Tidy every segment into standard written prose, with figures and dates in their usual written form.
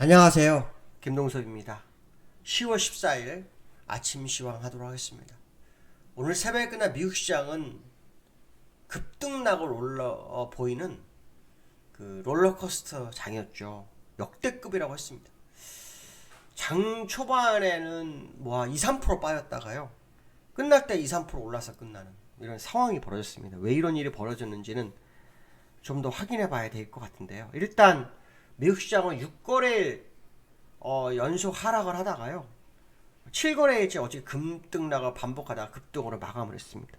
안녕하세요. 김동섭입니다. 10월 14일 아침 시황 하도록 하겠습니다. 오늘 새벽에 끝난 미국 시장은 급등락을 올라 보이는 그 롤러코스터 장이었죠. 역대급이라고 했습니다. 장 초반에는 2, 3% 빠졌다가요. 끝날 때 2, 3% 올라서 끝나는 이런 상황이 벌어졌습니다. 왜 이런 일이 벌어졌는지는 좀 더 확인해 봐야 될 것 같은데요. 일단 미국 시장은 6거래일 연속 하락을 하다가요. 7거래일째 어제 급등락을 반복하다가 급등으로 마감을 했습니다.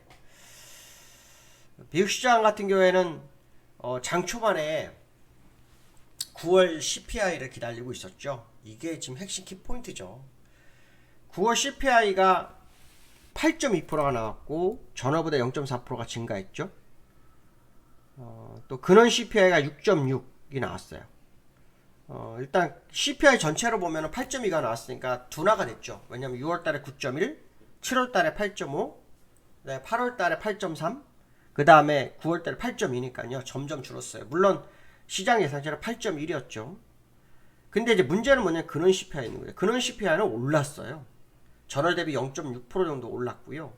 미국 시장 같은 경우에는 장 초반에 9월 CPI를 기다리고 있었죠. 이게 지금 핵심 키포인트죠. 9월 CPI가 8.2%가 나왔고 전화보다 0.4%가 증가했죠. 또 근원 CPI가 6.6이 나왔어요. 일단 CPI 전체로 보면 8.2가 나왔으니까 둔화가 됐죠. 왜냐면 6월달에 9.1, 7월달에 8.5, 8월달에 8.3, 그 다음에 9월달에 8.2니까요. 점점 줄었어요. 물론 시장 예상치는 8.1이었죠. 근데 이제 문제는 뭐냐면 근원 CPI 있는 거예요. 근원 CPI는 올랐어요. 전월 대비 0.6% 정도 올랐고요.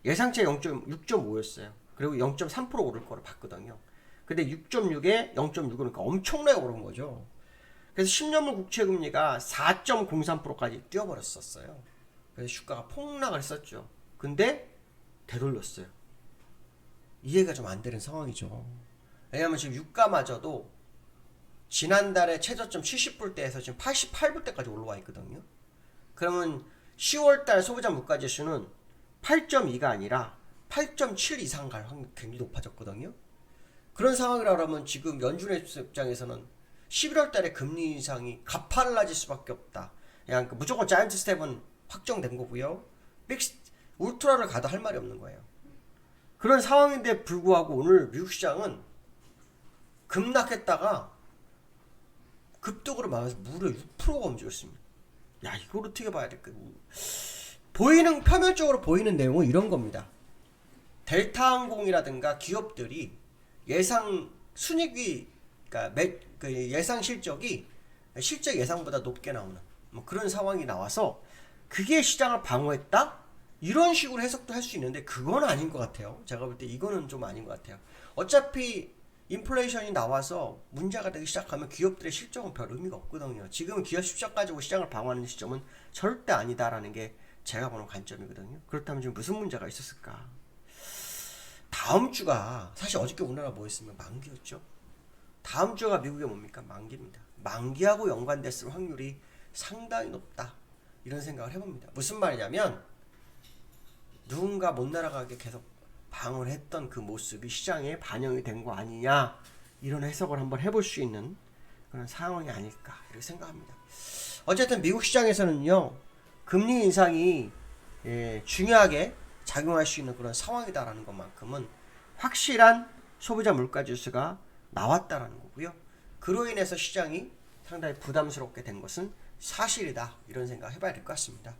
예상치 6.5였어요. 그리고 0.3% 오를 거로 봤거든요. 근데 6.6에 0.6이니까 엄청나게 오른 거죠. 그래서 10년물 국채금리가 4.03%까지 뛰어버렸었어요. 그래서 주가가 폭락을 했었죠. 근데 되돌렸어요. 이해가 좀 안 되는 상황이죠. 왜냐하면 지금 유가마저도 지난달에 최저점 70불대에서 지금 88불대까지 올라와 있거든요. 그러면 10월달 소비자 물가지수는 8.2가 아니라 8.7 이상 갈 확률이 굉장히 높아졌거든요. 그런 상황이라면 지금 연준의 입장에서는 11월 달에 금리 인상이 가팔라질 수밖에 없다. 그냥 무조건 자이언트 스텝은 확정된 거고요. 울트라를 가도 할 말이 없는 거예요. 그런 상황인데 불구하고 오늘 미국 시장은 급락했다가 급등으로 망해서 무려 6%가 움직였습니다. 야, 이걸 어떻게 봐야 될까? 표면적으로 보이는 내용은 이런 겁니다. 델타항공이라든가 기업들이 예상 순이익이 그러니까 예상 실적 예상보다 높게 나오는 그런 상황이 나와서 그게 시장을 방어했다? 이런 식으로 해석도 할 수 있는데 그건 아닌 것 같아요. 제가 볼 때 이거는 좀 아닌 것 같아요. 어차피 인플레이션이 나와서 문제가 되기 시작하면 기업들의 실적은 별 의미가 없거든요. 지금은 기업 실적 가지고 시장을 방어하는 시점은 절대 아니다라는 게 제가 보는 관점이거든요. 그렇다면 지금 무슨 문제가 있었을까? 다음 주가 사실 어저께 우리나라 뭐였으면 만기였죠. 다음 주가 미국의 뭡니까? 만기입니다. 만기하고 연관됐을 확률이 상당히 높다. 이런 생각을 해봅니다. 무슨 말이냐면 누군가 못 날아가게 계속 방어를 했던 그 모습이 시장에 반영이 된 거 아니냐, 이런 해석을 한번 해볼 수 있는 그런 상황이 아닐까 이렇게 생각합니다. 어쨌든 미국 시장에서는요, 금리 인상이 중요하게 작용할 수 있는 그런 상황이다라는 것만큼은 확실한 소비자 물가지수가 나왔다라는 거고요. 그로 인해서 시장이 상당히 부담스럽게 된 것은 사실이다, 이런 생각 해봐야 될 것 같습니다.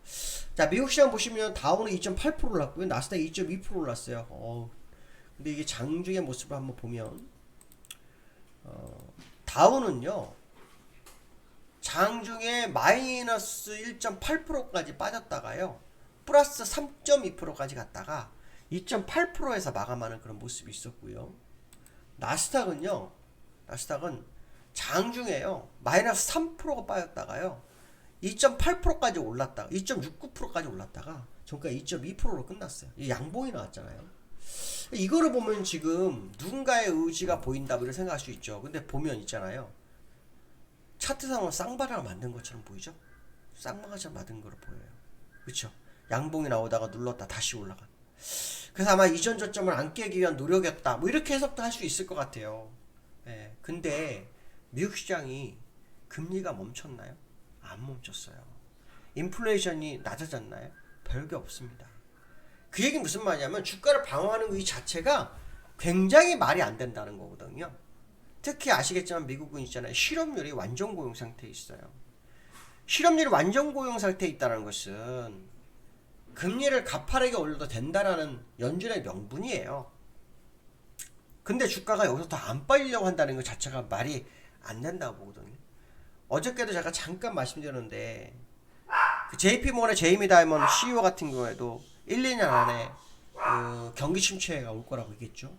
자, 미국 시장 보시면 다우는 2.8% 올랐고요. 나스닥 2.2% 올랐어요. 근데 이게 장중의 모습을 한번 보면 다우는요 장중에 마이너스 1.8%까지 빠졌다가요 플러스 3.2%까지 갔다가 2.8%에서 마감하는 그런 모습이 있었고요. 나스닥은 장중에요 마이너스 3%가 빠졌다가요 2.8%까지 올랐다가 2.69%까지 올랐다가 종가 2.2%로 끝났어요. 이 양봉이 나왔잖아요. 이거를 보면 지금 누군가의 의지가 보인다 이렇게 생각할 수 있죠. 근데 보면 있잖아요, 차트상으로 쌍바닥을 만든 것처럼 보이죠? 쌍바닥을 만든 거로 보여요. 그렇죠? 양봉이 나오다가 눌렀다 다시 올라가. 그래서 아마 이전 저점을 안 깨기 위한 노력이었다, 이렇게 해석도 할 수 있을 것 같아요. 근데 미국 시장이 금리가 멈췄나요? 안 멈췄어요. 인플레이션이 낮아졌나요? 별게 없습니다. 그 얘기 무슨 말이냐면 주가를 방어하는 이 자체가 굉장히 말이 안 된다는 거거든요. 특히 아시겠지만 미국은 있잖아요, 실업률이 완전 고용 상태에 있어요. 실업률이 완전 고용 상태에 있다는 것은 금리를 가파르게 올려도 된다라는 연준의 명분이에요. 근데 주가가 여기서 더 안 빠지려고 한다는 것 자체가 말이 안 된다고 보거든요. 어저께도 제가 잠깐 말씀드렸는데 그 JP 모건의 제이미 다이먼 CEO 같은 경우에도 1, 2년 안에 그 경기 침체가 올 거라고 얘기했죠.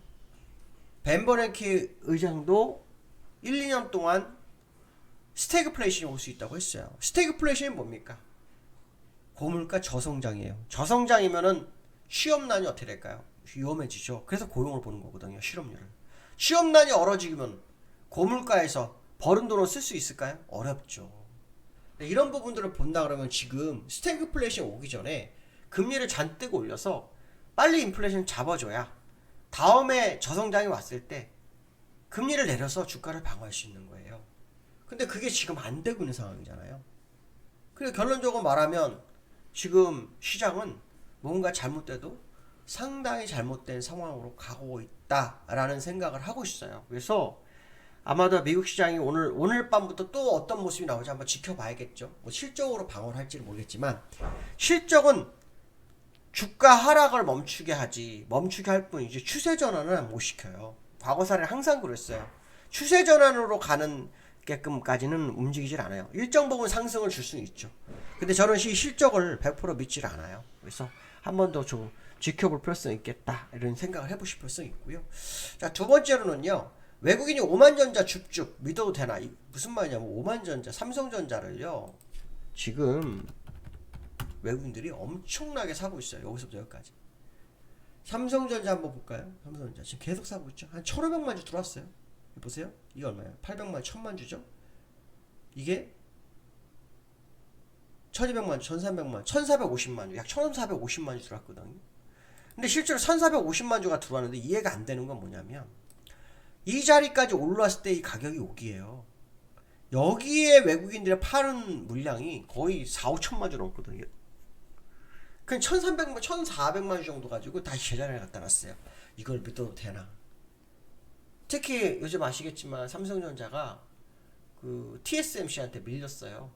벤 버냉키 의장도 1, 2년 동안 스태그플레이션이 올 수 있다고 했어요. 스태그플레이션이 뭡니까? 고물가 저성장이에요. 저성장이면은 취업난이 어떻게 될까요? 위험해지죠. 그래서 고용을 보는 거거든요. 실업률을. 취업난이 얼어지면 고물가에서 버는 돈을 쓸 수 있을까요? 어렵죠. 이런 부분들을 본다 그러면 지금 스태그플레이션 오기 전에 금리를 잔뜩 올려서 빨리 인플레이션 잡아줘야 다음에 저성장이 왔을 때 금리를 내려서 주가를 방어할 수 있는 거예요. 근데 그게 지금 안 되고 있는 상황이잖아요. 그래서 결론적으로 말하면 지금 시장은 뭔가 잘못돼도 상당히 잘못된 상황으로 가고 있다라는 생각을 하고 있어요. 그래서 아마도 미국 시장이 오늘 밤부터 또 어떤 모습이 나오지 한번 지켜봐야겠죠. 뭐 실적으로 방어를 할지는 모르겠지만 실적은 주가 하락을 멈추게 할 뿐이지 추세 전환은 못 시켜요. 과거 사례는 항상 그랬어요. 추세 전환으로 가는 게끔까지는 움직이질 않아요. 일정 부분 상승을 줄 수는 있죠. 근데 저는 실적을 100% 믿질 않아요. 그래서 한 번 더 좀 지켜볼 필요성이 있겠다 이런 생각을 해보실 필요성이 있고요. 자, 두 번째로는요. 외국인이 오만전자 줍줍 믿어도 되나? 무슨 말이냐면 오만전자, 삼성전자를요. 지금 외국인들이 엄청나게 사고 있어요. 여기서부터 여기까지. 삼성전자 한번 볼까요? 삼성전자 지금 계속 사고 있죠. 한 1,500만 주 들어왔어요. 보세요. 이게 얼마예요? 800만, 1000만 주죠. 이게 1200만 주, 1300만, 1450만 주, 약 1450만 주 들어왔거든요. 근데 실제로 1450만 주가 들어왔는데 이해가 안 되는 건 뭐냐면 이 자리까지 올라왔을 때 이 가격이 5기예요. 여기에 외국인들의 파는 물량이 거의 4, 5천만 주 넘거든요. 그냥 1300만, 1400만 주 정도 가지고 다시 제자리에 갖다 놨어요. 이걸 믿어도 되나? 특히 요즘 아시겠지만 삼성전자가 그 TSMC한테 밀렸어요.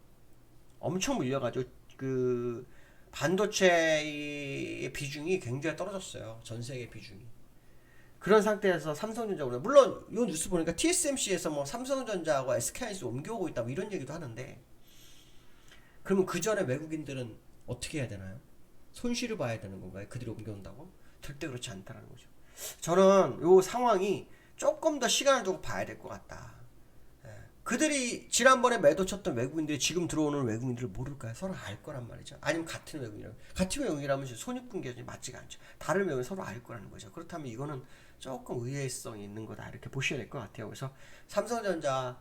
엄청 밀려가지고 그 반도체의 비중이 굉장히 떨어졌어요. 전 세계 비중이. 그런 상태에서 삼성전자 물론 이 뉴스 보니까 TSMC에서 뭐 삼성전자하고 SK하이닉스 옮겨오고 있다 뭐 이런 얘기도 하는데 그러면 그 전에 외국인들은 어떻게 해야 되나요? 손실을 봐야 되는 건가요? 그들이 옮겨온다고? 절대 그렇지 않다라는 거죠. 저는 이 상황이 조금 더 시간을 두고 봐야 될 것 같다. 그들이 지난번에 매도 쳤던 외국인들이 지금 들어오는 외국인들을 모를까요? 서로 알 거란 말이죠. 아니면 같은 외국인이라면 같은 외국인이라면 손익분기점이 맞지가 않죠. 다른 외국인 서로 알 거라는 거죠. 그렇다면 이거는 조금 의외성이 있는 거다 이렇게 보셔야 될 것 같아요. 그래서 삼성전자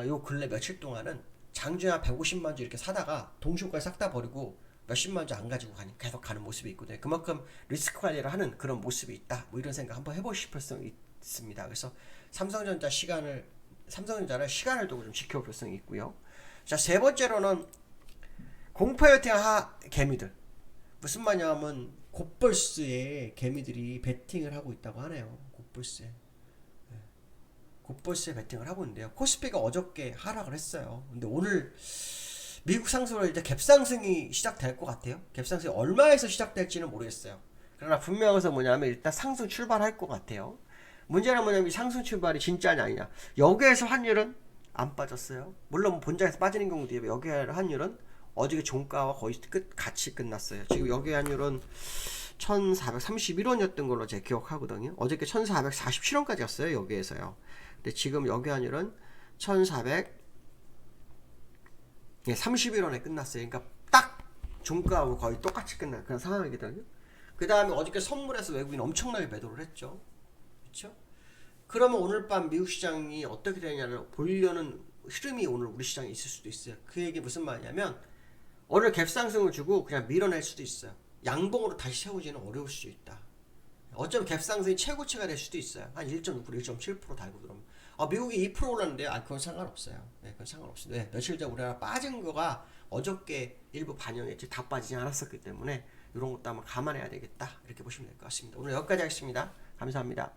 요 근래 며칠 동안은 장중에 150만 주 이렇게 사다가 동시호까지 싹 다 버리고 몇십만 주 안 가지고 계속 가는 모습이 있거든요. 그만큼 리스크 관리를 하는 그런 모습이 있다. 뭐 이런 생각 한번 해보실 필요성이 있습니다. 그래서 삼성전자를 시간을 두고 좀 지켜볼 필요성이 있고요. 자, 세 번째로는 공포여팅 개미들. 무슨 말이냐면 곧벌스에 개미들이 베팅을 하고 있다고 하네요. 곧벌스에. 곧벌스에 베팅을 하고 있는데요. 코스피가 어저께 하락을 했어요. 근데 오늘 미국 상승으로 이제 갭상승이 시작될 것 같아요. 갭상승이 얼마에서 시작될지는 모르겠어요. 그러나 분명해서 뭐냐면 일단 상승 출발할 것 같아요. 문제는 뭐냐면 상승 출발이 진짜냐 아니냐. 여기에서 환율은 안 빠졌어요. 물론 본장에서 빠지는 경우도 있고 여기 환율은 어저께 종가와 거의 같이 끝났어요. 지금 여기 환율은 1431원이었던 걸로 제가 기억하거든요. 어저께 1447원까지 갔어요. 여기에서요. 근데 지금 여기 환율은 1431원에 끝났어요. 그러니까 딱 종가하고 거의 똑같이 끝난 그런 상황이거든요. 그 다음에 어저께 선물에서 외국인 엄청나게 매도를 했죠. 그렇죠? 그러면 오늘 밤 미국 시장이 어떻게 되냐를 보려는 흐름이 오늘 우리 시장에 있을 수도 있어요. 그 얘기 무슨 말이냐면 오늘 갭상승을 주고 그냥 밀어낼 수도 있어요. 양봉으로 다시 세우지는 어려울 수도 있다. 어쩌면 갭상승이 최고치가 될 수도 있어요. 한 1.6%, 1.7% 달고 그러면 미국이 2% 올랐는데 그건 상관없어요. 네, 그건 상관없어요. 네, 며칠 전 우리나라 빠진 거가 어저께 일부 반영했지 다 빠지지 않았었기 때문에 이런 것도 한번 감안해야 되겠다 이렇게 보시면 될 것 같습니다. 오늘 여기까지 하겠습니다. 감사합니다.